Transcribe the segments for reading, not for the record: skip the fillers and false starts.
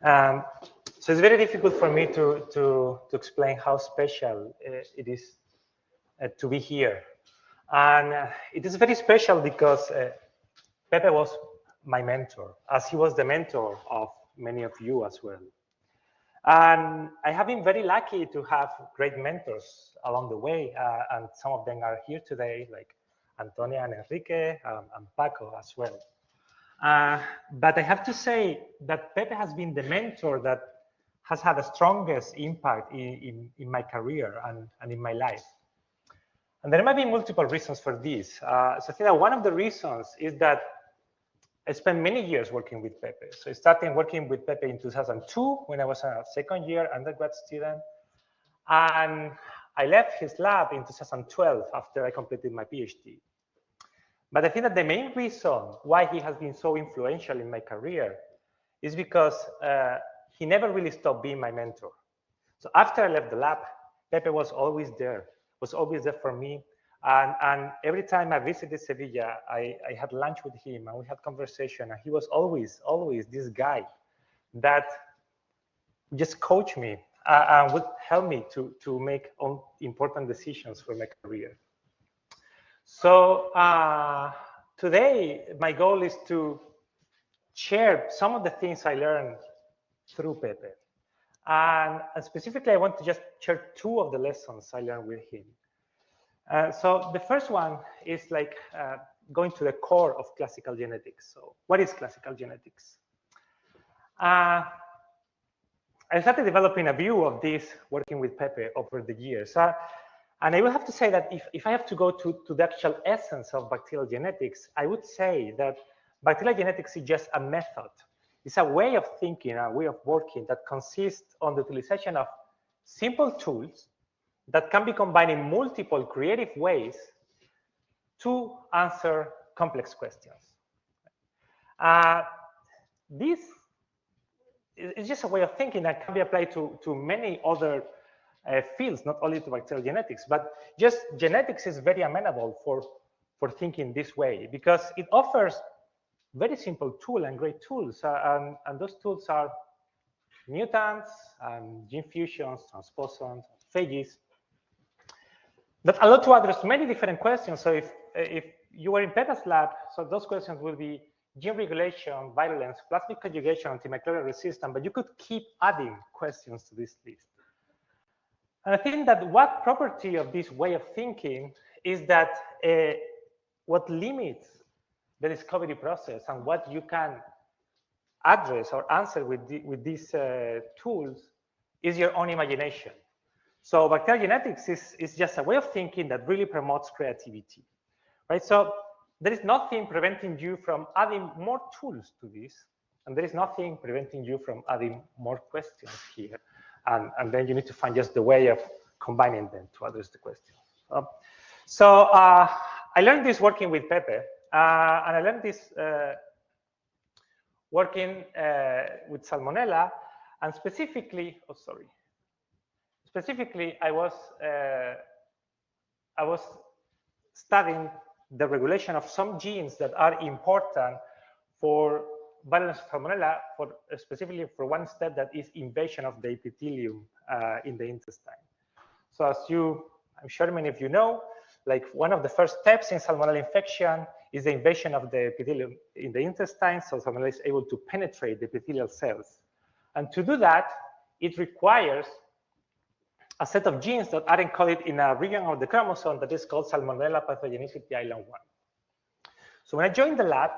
Um, so it's very difficult for me to explain how special it is to be here. And it is very special because Pepe was my mentor, as he was the mentor of many of you as well. And I have been very lucky to have great mentors along the way, and some of them are here today, like Antonia and Enrique, and Paco as well. But I have to say that Pepe has been the mentor that has had the strongest impact in my career and in my life. And there might be multiple reasons for this. So I think that one of the reasons is that I spent many years working with Pepe. So I started working with Pepe in 2002 when I was a second year undergrad student. And I left his lab in 2012 after I completed my PhD. But I think that the main reason why he has been so influential in my career is because he never really stopped being my mentor. So after I left the lab, Pepe was always there for me. And every time I visited Sevilla, I had lunch with him and we had conversation. And he was always this guy that just coached me and would help me to make important decisions for my career. So today, my goal is to share some of the things I learned through Pepe. And specifically, I want to just share two of the lessons I learned with him. So the first one is like going to the core of classical genetics. So what is classical genetics? I started developing a view of this working with Pepe over the years. And I will have to say that if I have to go to the actual essence of bacterial genetics, I would say that bacterial genetics is just a method. It's a way of thinking, a way of working that consists on the utilization of simple tools that can be combined in multiple creative ways to answer complex questions. This is just a way of thinking that can be applied to many other fields, not only to bacterial genetics, but just genetics is very amenable for thinking this way because it offers very simple tools and great tools. And those tools are mutants, gene fusions, transposons, phages, that allow to address many different questions. So if you were in Pepe's lab, so those questions will be gene regulation, virulence, plasmid conjugation, antimicrobial resistance, but you could keep adding questions to this list. And I think that what property of this way of thinking is that what limits the discovery process and what you can address or answer with these tools is your own imagination. So bacterial genetics is just a way of thinking that really promotes creativity, right? So there is nothing preventing you from adding more tools to this, and there is nothing preventing you from adding more questions here. And then you need to find just the way of combining them to address the questions. So I learned this working with Pepe, and I learned this working with Salmonella, and specifically, I was studying the regulation of some genes that are important for virulence of Salmonella, specifically for one step that is invasion of the epithelium in the intestine. So as I'm sure many of you know, like one of the first steps in Salmonella infection is the invasion of the epithelium in the intestine, so Salmonella is able to penetrate the epithelial cells. And to do that, it requires a set of genes that are encoded in a region of the chromosome that is called Salmonella pathogenicity island 1. So when I joined the lab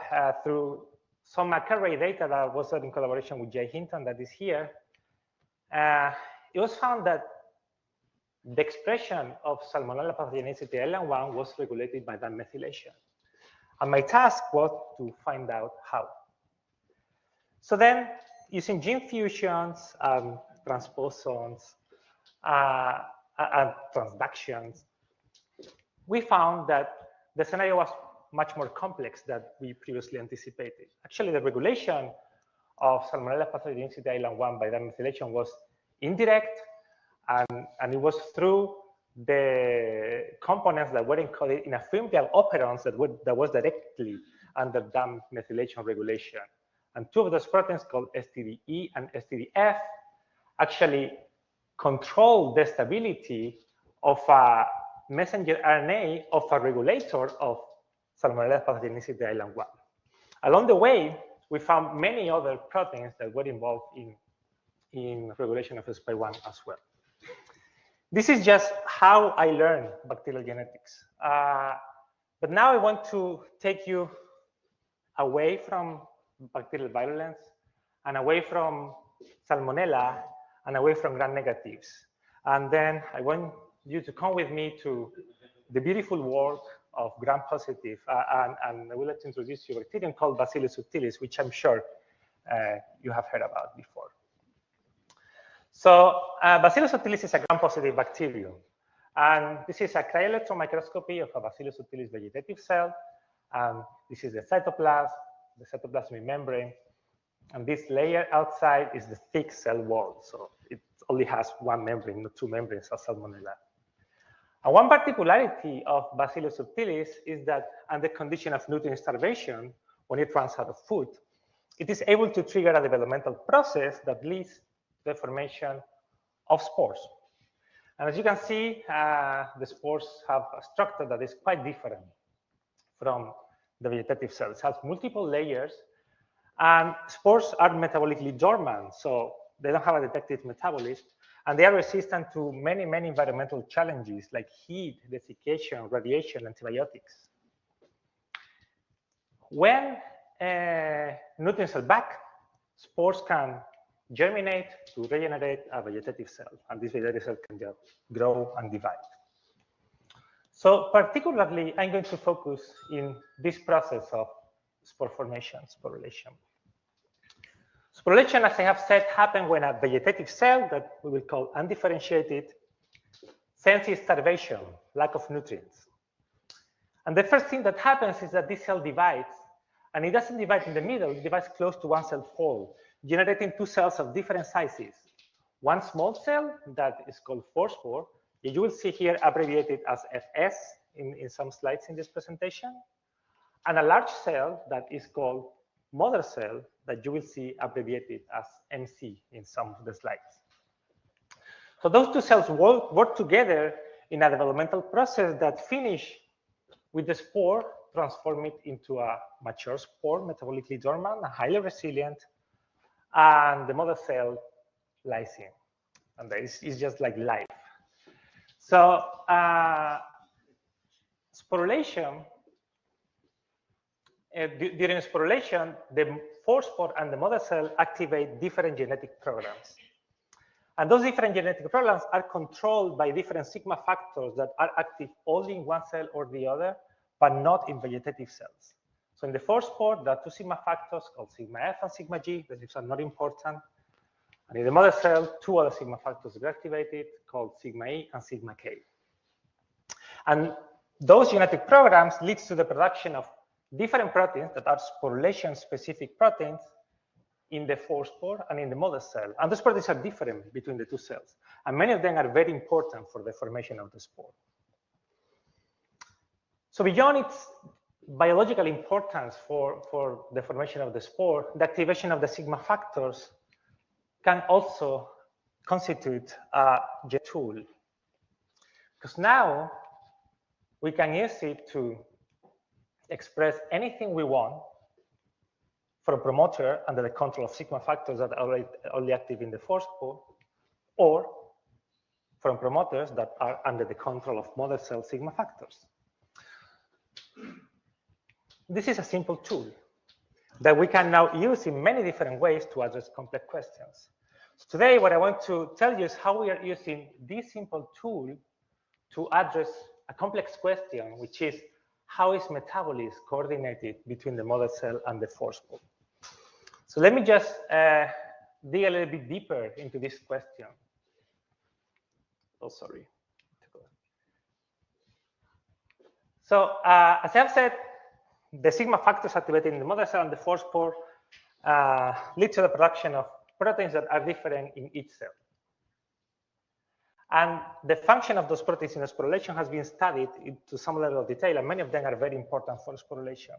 through some array data that was done in collaboration with Jay Hinton that is here, it was found that the expression of Salmonella pathogenicity island 1 was regulated by that methylation. And my task was to find out how. So then, using gene fusions, transposons, and transductions, we found that the scenario was much more complex than we previously anticipated. Actually, the regulation of Salmonella pathogenicity island 1 by that methylation was indirect, and it was through the components that were encoded in a familial operons that was directly under that methylation regulation. And two of those proteins, called STDE and STDF, actually control the stability of a messenger RNA of a regulator of Salmonella pathogenicity island 1. Along the way, we found many other proteins that were involved in regulation of SPY1 as well. This is just how I learned bacterial genetics. But now I want to take you away from bacterial virulence and away from Salmonella and away from gram-negatives. And then I want you to come with me to the beautiful world of gram-positive. And I would like to introduce you a bacterium called Bacillus subtilis, which I'm sure you have heard about before. So Bacillus subtilis is a gram-positive bacterium. And this is a cryo-electron microscopy of a Bacillus subtilis vegetative cell. This is the cytoplasmic membrane. And this layer outside is the thick cell wall. So it only has one membrane, not two membranes as Salmonella. And one particularity of Bacillus subtilis is that under condition of nutrient starvation, when it runs out of food, it is able to trigger a developmental process that leads to the formation of spores. And as you can see, the spores have a structure that is quite different from the vegetative cells. It has multiple layers, and spores are metabolically dormant, so they don't have a detected metabolism, and they are resistant to many, many environmental challenges like heat, desiccation, radiation, antibiotics. When nutrients are back, spores can germinate to regenerate a vegetative cell, and this vegetative cell can just grow and divide. So particularly, I'm going to focus in this process of spore formation, sporulation. Sporulation, as I have said, happens when a vegetative cell that we will call undifferentiated senses starvation, lack of nutrients. And the first thing that happens is that this cell divides, and it doesn't divide in the middle, it divides close to one cell fold, generating two cells of different sizes. One small cell that is called forespore, you will see here abbreviated as FS in some slides in this presentation, and a large cell that is called mother cell that you will see abbreviated as MC in some of the slides. So those two cells work together in a developmental process that finish with the spore, transform it into a mature spore, metabolically dormant, highly resilient, and the mother cell lysine. And it's just like life. So sporulation, during sporulation, the forespore and the mother cell activate different genetic programs. And those different genetic programs are controlled by different sigma factors that are active only in one cell or the other, but not in vegetative cells. So in the forespore, there are two sigma factors called sigma F and sigma G. These are not important. And in the mother cell, two other sigma factors are activated called sigma E and sigma K. And those genetic programs lead to the production of different proteins that are sporulation-specific proteins in the forespore and in the mother cell. And those proteins are different between the two cells. And many of them are very important for the formation of the spore. So beyond its biological importance for the formation of the spore, the activation of the sigma factors can also constitute a tool. Because now we can use it to express anything we want from promoter under the control of sigma factors that are only active in the forespore, or from promoters that are under the control of mother cell sigma factors. This is a simple tool that we can now use in many different ways to address complex questions. So today, what I want to tell you is how we are using this simple tool to address a complex question, which is how is metabolism coordinated between the mother cell and the forespore? So let me just dig a little bit deeper into this question. Oh, sorry. So as I have said, the sigma factors activated in the mother cell and the forespore lead to the production of proteins that are different in each cell. And the function of those proteins in sporulation has been studied to some level of detail, and many of them are very important for sporulation.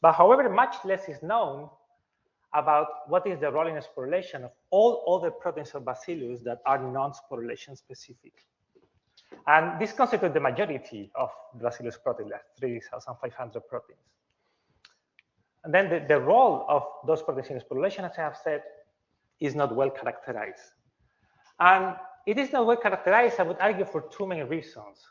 But however, much less is known about what is the role in sporulation of all other proteins of Bacillus that are non-sporulation specific. And this constitutes the majority of the Bacillus protein, like 3,500 proteins. And then the role of those proteins in sporulation, as I have said, is not well characterized. And it is not well characterized, I would argue, for two main reasons.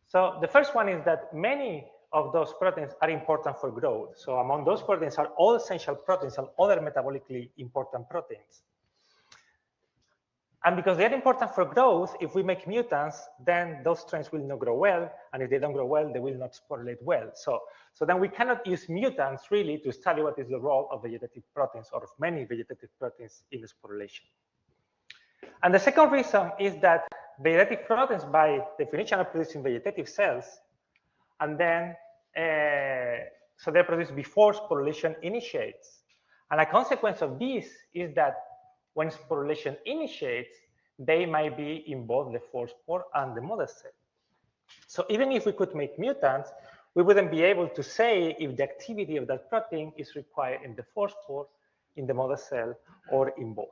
So the first one is that many of those proteins are important for growth. So among those proteins are all essential proteins and other metabolically important proteins. And because they are important for growth, if we make mutants, then those strains will not grow well. And if they don't grow well, they will not sporulate well. So then we cannot use mutants really to study what is the role of vegetative proteins or of many vegetative proteins in sporulation. And the second reason is that vegetative proteins, by definition, are produced in vegetative cells. And then, so they're produced before sporulation initiates. And a consequence of this is that when sporulation initiates, they might be in both the forespore and the mother cell. So even if we could make mutants, we wouldn't be able to say if the activity of that protein is required in the forespore, in the mother cell, or in both.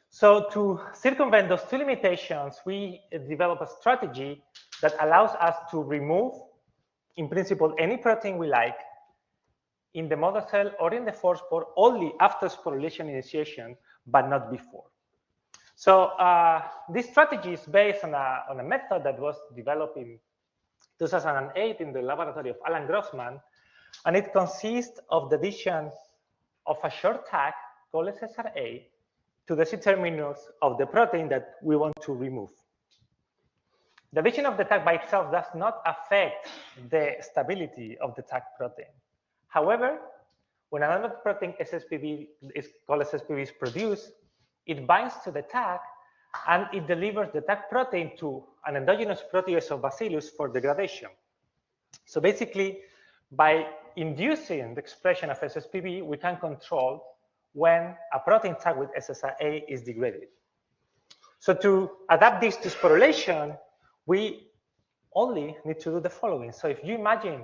So to circumvent those two limitations, we develop a strategy that allows us to remove, in principle, any protein we like in the mother cell or in the forespore only after sporulation initiation, but not before. So this strategy is based on a method that was developed in 2008 in the laboratory of Alan Grossman, and it consists of the addition of a short tag called SSRA to the C-terminus of the protein that we want to remove. The addition of the tag by itself does not affect the stability of the tag protein. However, when another protein SSPB is called SSPB is produced, it binds to the tag and it delivers the tag protein to an endogenous protease of Bacillus for degradation. So basically, by inducing the expression of SSPB, we can control when a protein tagged with SSRA is degraded. So to adapt this to sporulation, we only need to do the following. So if you imagine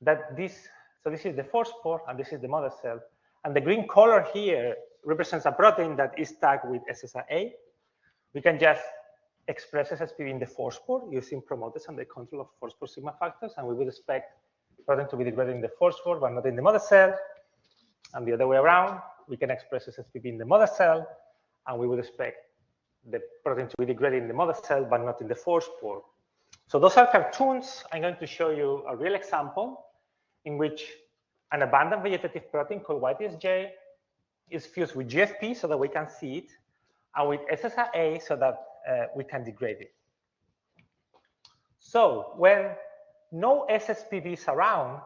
that this is the forespore and this is the mother cell, and the green color here represents a protein that is tagged with SSRA, we can just express SSPB in the forespore using promoters and the control of forespore sigma factors, and we would expect protein to be degraded in the forespore but not in the mother cell. And the other way around, we can express SSPB in the mother cell, and we would expect the protein to be degraded in the mother cell but not in the forespore. So those are cartoons. I'm going to show you a real example in which an abundant vegetative protein called YTSJ is fused with GFP so that we can see it, and with SSRA so that we can degrade it. So when no SSPB is around,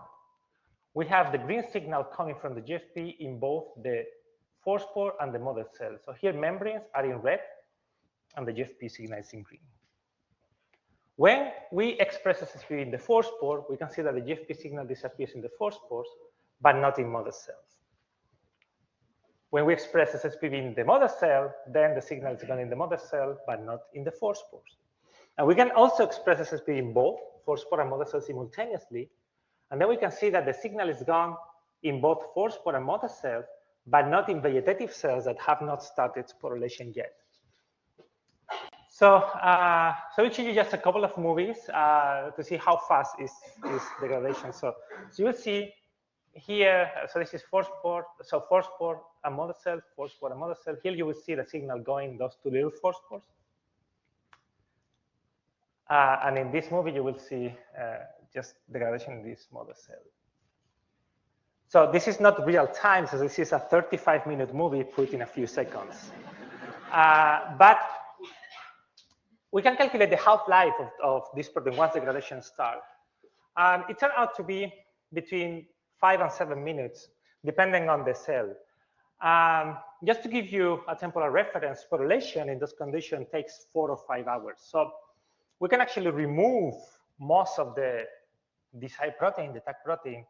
we have the green signal coming from the GFP in both the forespore and the mother cell. So here membranes are in red and the GFP signal is in green. When we express SSPB in the forespore, we can see that the GFP signal disappears in the forespores, but not in mother cells. When we express SSPB in the mother cell, then the signal is gone in the mother cell, but not in the forespores. And we can also express SSPB in both forespore and mother cell simultaneously. And then we can see that the signal is gone in both forespore and mother cells, but not in vegetative cells that have not started sporulation yet. So, so we show you just a couple of movies to see how fast is degradation. So you will see here, so this is forespore, so forespore and mother cell, forespore and mother cell. Here you will see the signal going those two little forespores. And in this movie, you will see just degradation in this mother cell. So this is not real time, so this is a 35-minute movie put in a few seconds. But we can calculate the half-life of this protein once degradation starts. And it turned out to be between 5 and 7 minutes, depending on the cell. Just to give you a temporal reference, sporulation in this condition takes 4 or 5 hours. So we can actually remove most of the desired protein, the tag protein,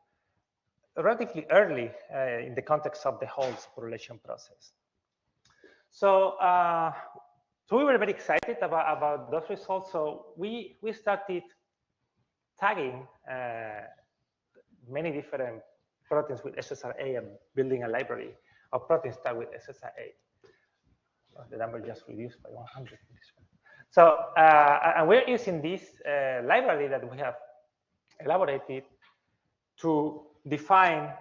relatively early in the context of the whole sporulation process. So, so we were very excited about those results. So we started tagging many different proteins with SSRA and building a library of proteins tagged with SSRA. Oh, the number just reduced by 100. So, and we're using this library that we have elaborated to define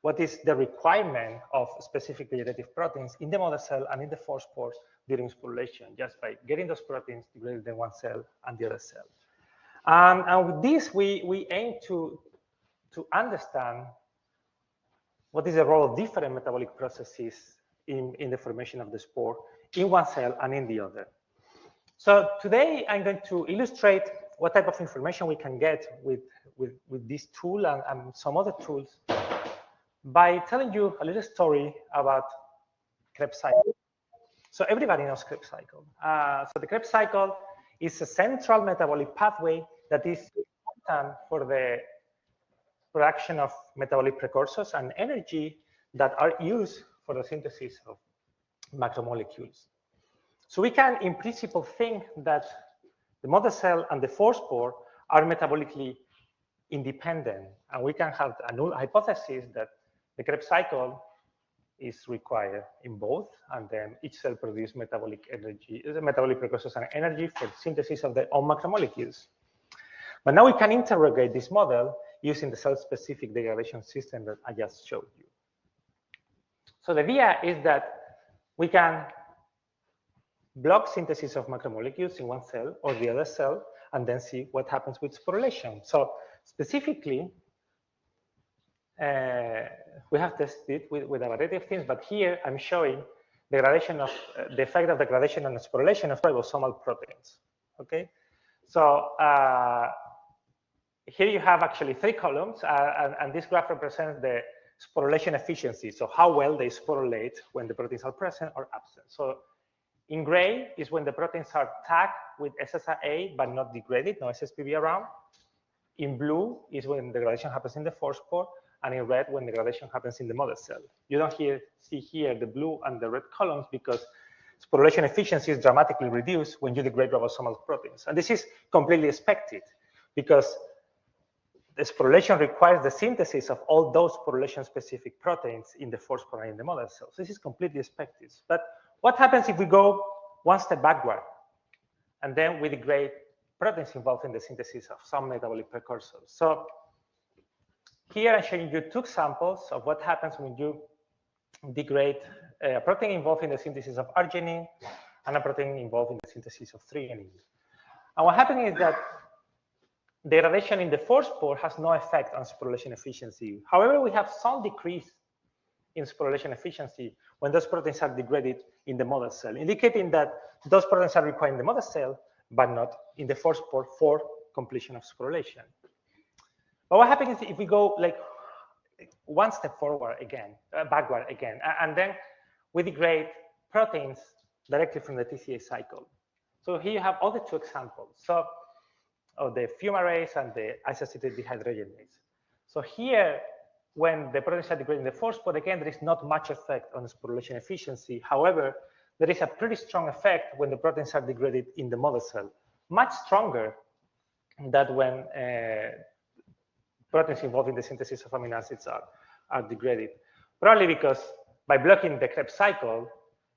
what is the requirement of specific vegetative proteins in the mother cell and in the four spores during sporulation, just by getting those proteins degraded in one cell and the other cell. And with this, we aim to understand what is the role of different metabolic processes in the formation of the spore in one cell and in the other. So today, I'm going to illustrate what type of information we can get with this tool and some other tools by telling you a little story about Krebs cycle. So everybody knows Krebs cycle. So the Krebs cycle is a central metabolic pathway that is important for the production of metabolic precursors and energy that are used for the synthesis of macromolecules. So we can, in principle, think that the mother cell and the four spore are metabolically independent, and we can have a null hypothesis that the Krebs cycle is required in both, and then each cell produces metabolic energy, metabolic precursors and energy for synthesis of their own macromolecules. But now we can interrogate this model using the cell-specific degradation system that I just showed you. So the idea is that we can block synthesis of macromolecules in one cell or the other cell, and then see what happens with sporulation. So specifically, we have tested with a variety of things, but here I'm showing degradation of the effect of degradation on the sporulation of ribosomal proteins. Okay, so here you have actually 3 columns, and this graph represents the sporulation efficiency. So how well they sporulate when the proteins are present or absent. So in gray is when the proteins are tagged with SSRA but not degraded, no SSPB around. In blue is when degradation happens in the four spore, and in red when degradation happens in the mother cell. You don't see here the blue and the red columns because sporulation efficiency is dramatically reduced when you degrade ribosomal proteins. And this is completely expected because the sporulation requires the synthesis of all those sporulation-specific proteins in the four spore and in the mother cell. So this is completely expected. But what happens if we go one step backward and then we degrade proteins involved in the synthesis of some metabolic precursors? So here I'm showing you 2 examples of what happens when you degrade a protein involved in the synthesis of arginine and a protein involved in the synthesis of threonine. And what happens is that degradation in the four spore has no effect on sporulation efficiency. However, we have some decrease in sporulation efficiency when those proteins are degraded in the mother cell, indicating that those proteins are required in the mother cell, but not in the four spore for completion of sporulation. But what happens if we go like one step forward again, backward again, and then we degrade proteins directly from the TCA cycle? So here you have all the 2 examples. So of the fumarase and the isocitrate dehydrogenase. So here, when the proteins are degraded in the four spore, again, there is not much effect on the sporulation efficiency. However, there is a pretty strong effect when the proteins are degraded in the mother cell, much stronger than when proteins involved in the synthesis of amino acids are degraded. Probably because by blocking the Krebs cycle,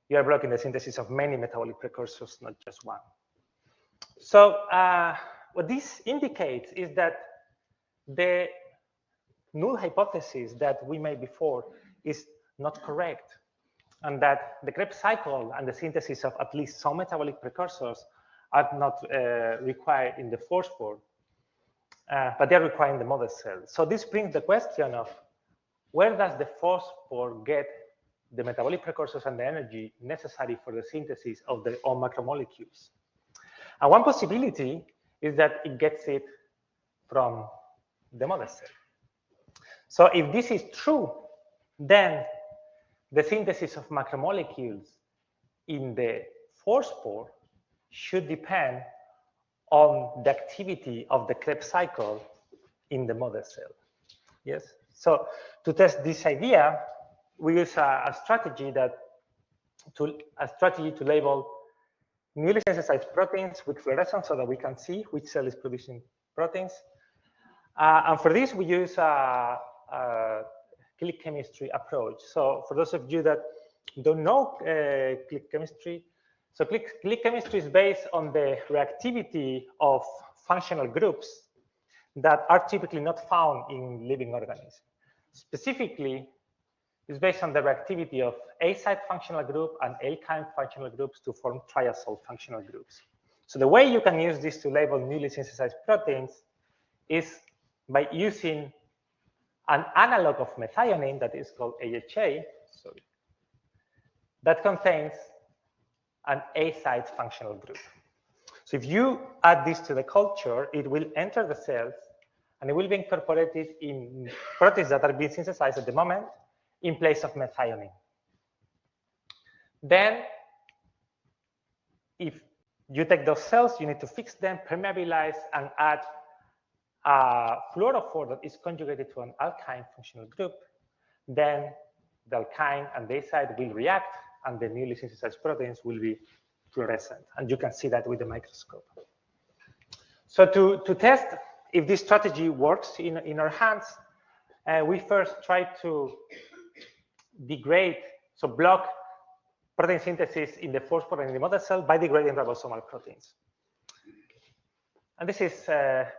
you are blocking the synthesis of many metabolic precursors, not just one. So what this indicates is that the null hypothesis that we made before is not correct, and that the Krebs cycle and the synthesis of at least some metabolic precursors are not required in the four spore, but they're required in the mother cell. So this brings the question of where does the four spore get the metabolic precursors and the energy necessary for the synthesis of their own macromolecules? And one possibility is that it gets it from the mother cell. So if this is true, then the synthesis of macromolecules in the four spore should depend on the activity of the Krebs cycle in the mother cell. Yes. So to test this idea, we use a strategy to label newly synthesized proteins with fluorescence so that we can see which cell is producing proteins. And for this, we use a click chemistry approach. So for those of you that don't know click chemistry, so click chemistry is based on the reactivity of functional groups that are typically not found in living organisms. Specifically, it's based on the reactivity of A-site functional group and alkyne functional groups to form triazole functional groups. So the way you can use this to label newly synthesized proteins is by using an analog of methionine that is called AHA, sorry, that contains an A-site functional group. So if you add this to the culture, it will enter the cells and it will be incorporated in proteins that are being synthesized at the moment in place of methionine. Then, if you take those cells, you need to fix them, permeabilize, and add a fluorophore that is conjugated to an alkyne functional group. Then the alkyne and the A-site will react, and the newly synthesized proteins will be fluorescent. And you can see that with the microscope. So to test if this strategy works in our hands, we first try to degrade, so block protein synthesis in the phosphor and in the mother cell by degrading ribosomal proteins. And this is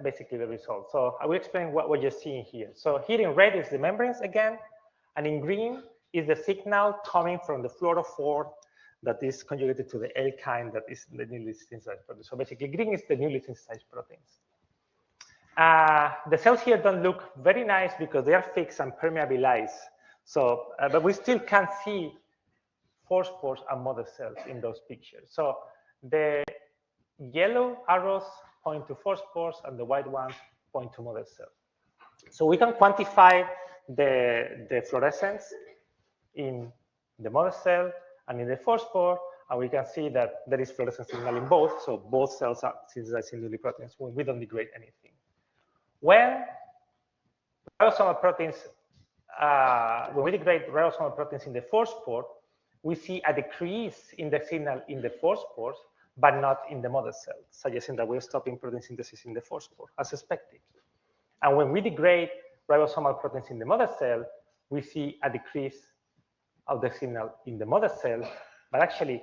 basically the result. So I will explain what you're seeing here. So here in red is the membranes again, and in green is the signal coming from the fluorophore that is conjugated to the alkyne that is the newly synthesized protein. So basically green is the newly synthesized proteins. The cells here don't look very nice because they are fixed and permeabilized. So, but we still can see phosphors and mother cells in those pictures. So the yellow arrows point to phosphors and the white ones point to mother cells. So we can quantify the fluorescence in the mother cell and in the phosphor, and we can see that there is fluorescence signal in both. So both cells are synthesizing newly proteins when we don't degrade anything. When ribosomal proteins, when we degrade ribosomal proteins in the phosphor, we see a decrease in the signal in the phosphors, but not in the mother cell, suggesting that we're stopping protein synthesis in the phosphor, as expected. And when we degrade ribosomal proteins in the mother cell, we see a decrease of the signal in the mother cell, but actually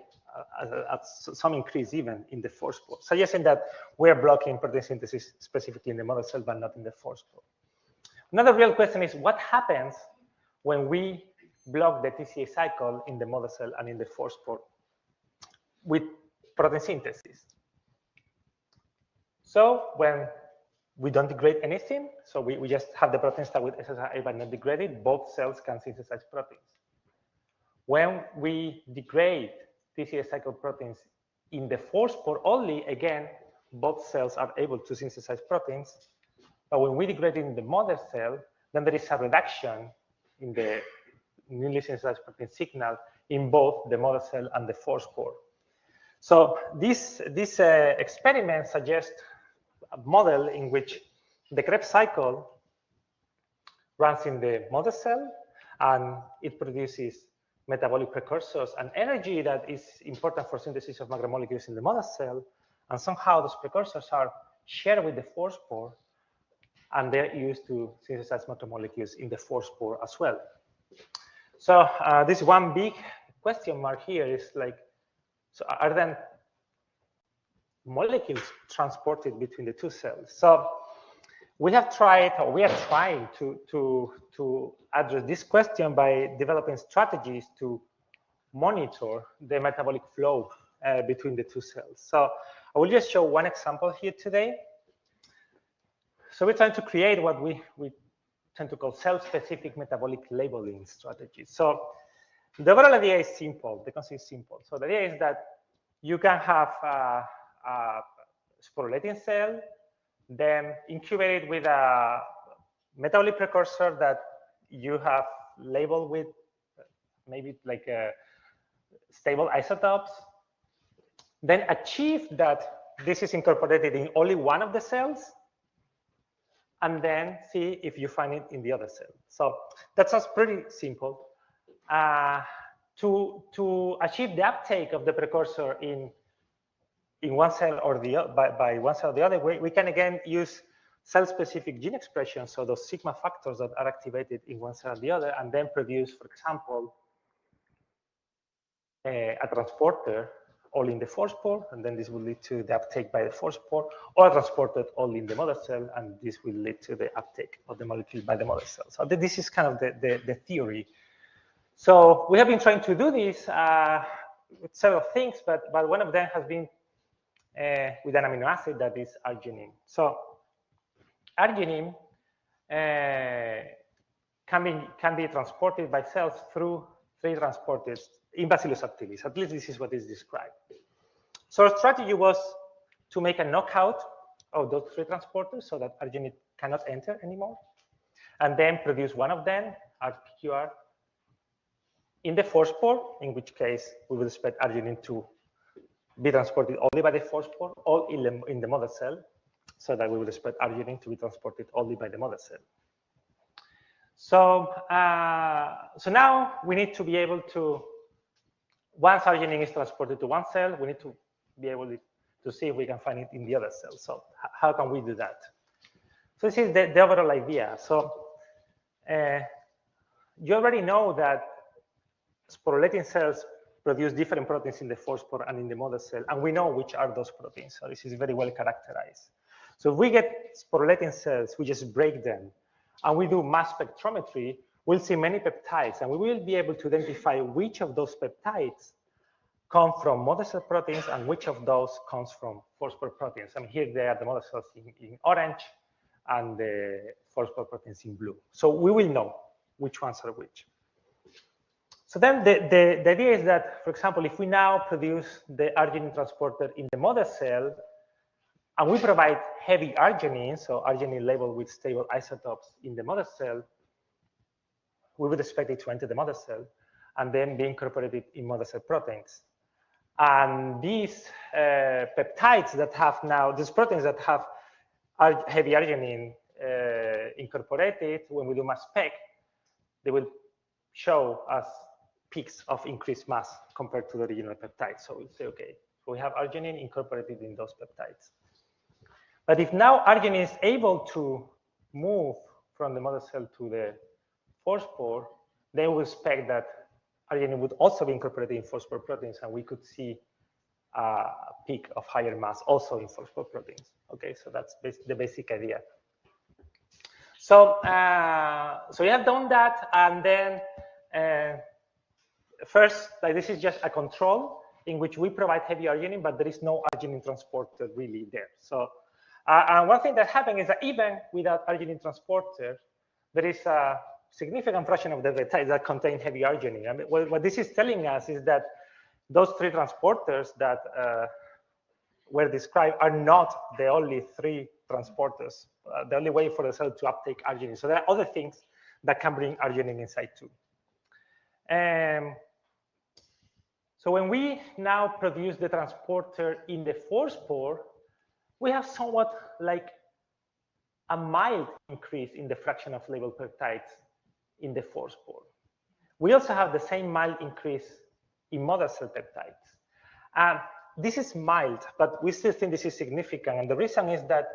some increase even in the phosphor, suggesting that we're blocking protein synthesis specifically in the mother cell, but not in the phosphor. Another real question is what happens when we block the TCA cycle in the mother cell and in the phosphor with protein synthesis. So when we don't degrade anything, so we just have the protein start with SSRI but not degraded, both cells can synthesize proteins. When we degrade TCA cycle proteins in the phosphor only, again, both cells are able to synthesize proteins. But when we degrade in the mother cell, then there is a reduction in the newly synthesized protein signal in both the mother cell and the phosphor. So this experiment suggests a model in which the Krebs cycle runs in the mother cell and it produces metabolic precursors and energy that is important for synthesis of macromolecules in the mother cell, and somehow those precursors are shared with the phosphor and they're used to synthesize macromolecules in the phosphor as well. So this one big question mark here is like, so are then molecules transported between the two cells? So we have tried, or we are trying to address this question by developing strategies to monitor the metabolic flow between the two cells. So I will just show one example here today. So we're trying to create what we tend to call cell-specific metabolic labeling strategies. So the overall idea is simple. The concept is simple. So the idea is that you can have a sporulating cell, then incubate it with a metabolic precursor that you have labeled with maybe like stable isotopes, then achieve that this is incorporated in only one of the cells, and then see if you find it in the other cell. So that sounds pretty simple. To achieve the uptake of the precursor in one cell or the by one cell or the other, we can again use cell-specific gene expression, so those sigma factors that are activated in one cell or the other, and then produce, for example, a transporter all in the phosphor, and then this will lead to the uptake by the phosphor, or transported all in the mother cell, and this will lead to the uptake of the molecule by the mother cell. So this is kind of the theory. So we have been trying to do this with several things, but one of them has been with an amino acid that is arginine. So arginine can be transported by cells through 3 transporters in Bacillus activis. At least this is what is described. So our strategy was to make a knockout of those 3 transporters so that arginine cannot enter anymore, and then produce one of them, RQR, in the phosphor, in which case we would expect arginine to be transported only by the phosphor, all in the mother cell, so that we would expect arginine to be transported only by the mother cell. So, so now we need to be able to, once arginine is transported to one cell, we need to be able to see if we can find it in the other cell. So how can we do that? So this is the overall idea. So you already know that sporulating cells produce different proteins in the phosphor and in the mother cell, and we know which are those proteins. So this is very well characterized. So if we get sporulating cells, we just break them, and we do mass spectrometry, we'll see many peptides, and we will be able to identify which of those peptides come from mother cell proteins and which of those comes from phosphor proteins. I mean, here they are the mother cells in orange and the phosphor proteins in blue. So we will know which ones are which. So then the idea is that, for example, if we now produce the arginine transporter in the mother cell, and we provide heavy arginine, so arginine labeled with stable isotopes in the mother cell, we would expect it to enter the mother cell and then be incorporated in mother cell proteins. And these peptides that have now, these proteins that have heavy arginine incorporated, when we do mass spec, they will show us peaks of increased mass compared to the original peptide. So we'll say, okay, so we have arginine incorporated in those peptides. But if now arginine is able to move from the mother cell to the phosphor, then we expect that arginine would also be incorporated in phosphor proteins, and we could see a peak of higher mass also in phosphor proteins. Okay, so that's the basic idea. So, so we have done that, and then first, like this is just a control in which we provide heavy arginine, but there is no arginine transporter really there. So, and one thing that happened is that even without arginine transporter, there is a significant fraction of the peptides that contain heavy arginine. I mean, what this is telling us is that those 3 transporters that were described are not the only 3 transporters, the only way for the cell to uptake arginine. So there are other things that can bring arginine inside too. So when we now produce the transporter in the phosphor, we have somewhat like a mild increase in the fraction of labeled peptides in the phosphor. We also have the same mild increase in mother cell peptides. This is mild, but we still think this is significant. And the reason is that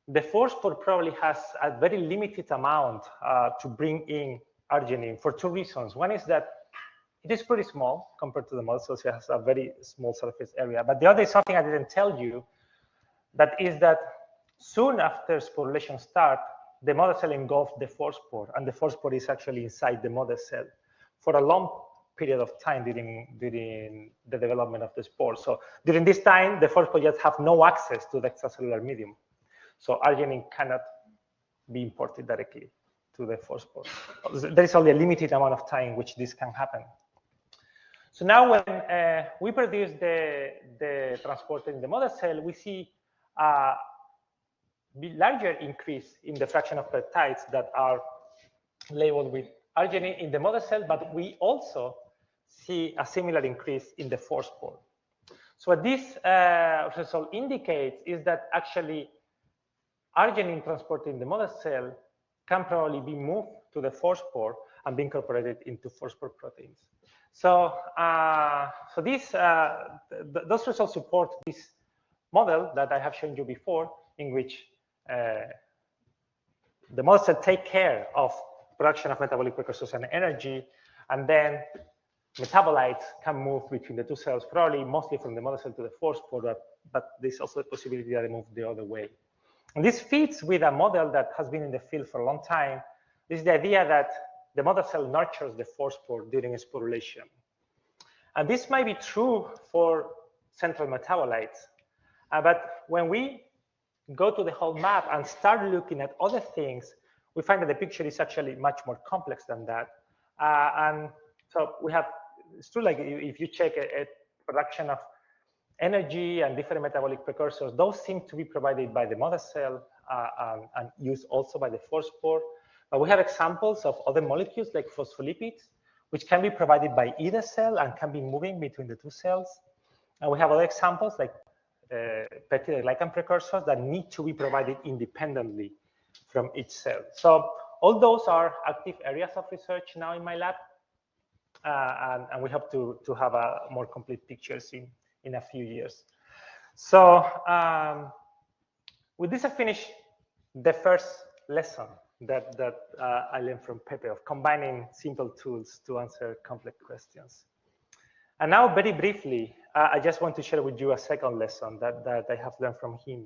the phosphor probably has a very limited amount to bring in arginine for 2 reasons. One is that it is pretty small compared to the mother cell, so it has a very small surface area. But the other is something I didn't tell you, that is that soon after sporulation start, the mother cell engulfs the phosphor, and the phosphor is actually inside the mother cell for a long period of time during the development of the spore. So during this time, the phosphor just have no access to the extracellular medium. So arginine cannot be imported directly to the phosphor. There is only a limited amount of time in which this can happen. So now when we produce the transporter in the mother cell, we see a larger increase in the fraction of peptides that are labeled with arginine in the mother cell, but we also see a similar increase in the phosphor. So what this result indicates is that actually arginine transported in the mother cell can probably be moved to the phosphor and be incorporated into phosphor proteins. So, so those results support this model that I have shown you before, in which the model cell take care of production of metabolic precursors and energy, and then metabolites can move between the two cells, probably mostly from the mother cell to the force pore, but there's also a possibility that they move the other way. And this fits with a model that has been in the field for a long time. This is the idea that the mother cell nurtures the force pore during sporulation. And this might be true for central metabolites. But when we go to the whole map and start looking at other things, we find that the picture is actually much more complex than that. And so we have, it's true, like if you check a production of energy and different metabolic precursors, those seem to be provided by the mother cell and used also by the force pore. But we have examples of other molecules like phospholipids, which can be provided by either cell and can be moving between the two cells. And we have other examples like peptide glycan precursors that need to be provided independently from each cell. So all those are active areas of research now in my lab. And we hope to have a more complete pictures in a few years. So with this, I finish the first lesson that I learned from Pepe of combining simple tools to answer complex questions. And now, very briefly, I just want to share with you a second lesson that I have learned from him.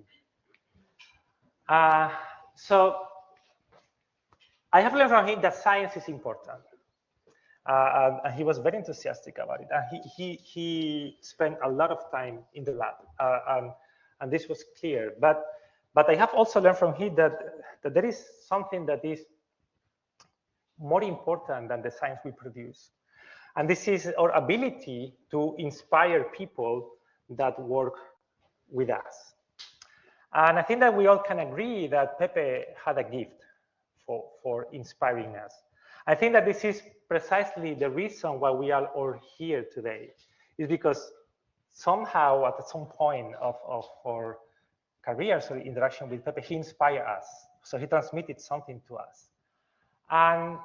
So I have learned from him that science is important. And he was very enthusiastic about it. And he spent a lot of time in the lab, and this was clear. But I have also learned from him that there is something that is more important than the science we produce. And this is our ability to inspire people that work with us. And I think that we all can agree that Pepe had a gift for inspiring us. I think that this is precisely the reason why we are all here today, is because somehow at some point of our careers or interaction with Pepe, he inspired us. So he transmitted something to us. And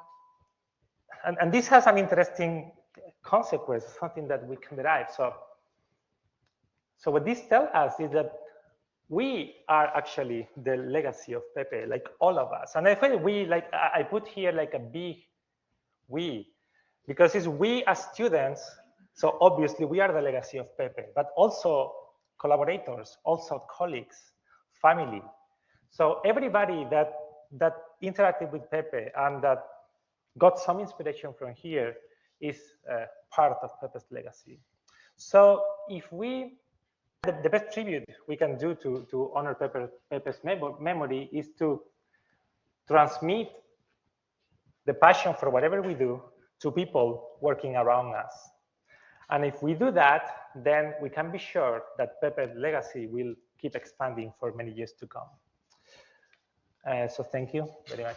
this has an interesting consequence, something that we can derive. So what this tells us is that we are actually the legacy of Pepe, like all of us. And I think we, like I put here like a big we, because it's we as students. So obviously we are the legacy of Pepe, but also collaborators, also colleagues, family. So everybody that interacted with Pepe and that got some inspiration from here is part of Pepe's legacy. So if we, the best tribute we can do to honor Pepe's memory is to transmit the passion for whatever we do to people working around us. And if we do that, then we can be sure that Pepe's legacy will keep expanding for many years to come. So thank you very much.